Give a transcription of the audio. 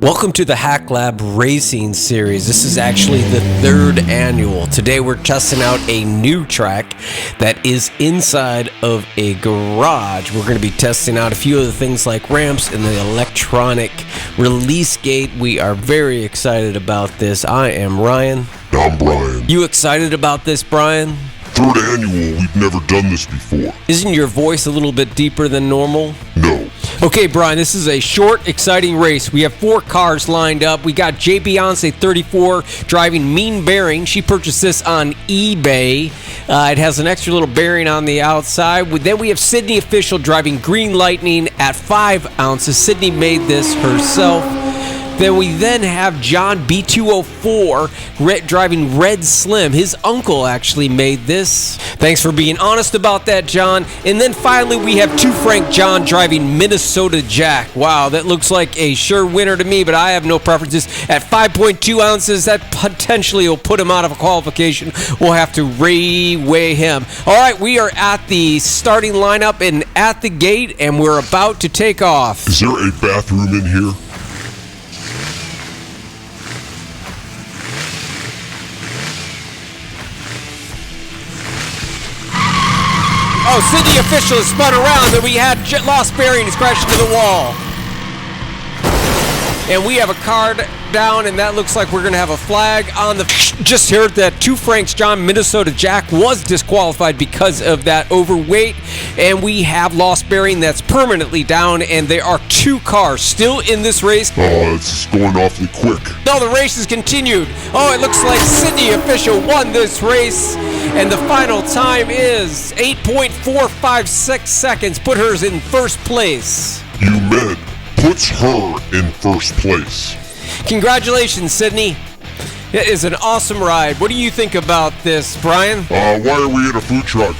Welcome to the hackLAB Racing Series. This is actually the third annual. Today we're testing out a new track that is inside of a garage. We're going to be testing out a few of the things like ramps and the electronic release gate. We are very excited about this. I am Ryan. I'm Brian. You excited about this, Brian? Third annual, we've never done this before. Isn't your voice a little bit deeper than normal? No. Okay, Brian, this is a short, exciting race. We have 4 cars lined up. We got J. Beyonce 34 driving Mean Bearing. She purchased this on eBay. It has an extra little bearing on the outside. Then we have Sydney Official driving Green Lightning at 5 ounces. Sydney made this herself. Then we have John B204 driving Red Slim. His uncle actually made this. Thanks for being honest about that, John. And then finally we have 2 Frank John driving Minnesota Jack. Wow, that looks like a sure winner to me, but I have no preferences. At 5.2 ounces, that potentially will put him out of a qualification. We'll have to re-weigh him. All right, we are at the starting lineup and at the gate, and we're about to take off. Is there a bathroom in here? Oh, Sydney Official has spun around, and we had lost bearings, crashed into the wall. And we have a card down, and that looks like we're going to have a flag on the... Just heard that 2 Franks John Minnesota Jack was disqualified because of that overweight, and we have lost bearing that's permanently down, and there are 2 cars still in this race. Oh, it's going awfully quick. No, the race has continued. Oh, it looks like Sydney Official won this race, and the final time is 8.456 seconds. Put hers in first place. You men puts her in first place. Congratulations, Sydney. It is an awesome ride. What do you think about this, Brian? Why are we in a food truck?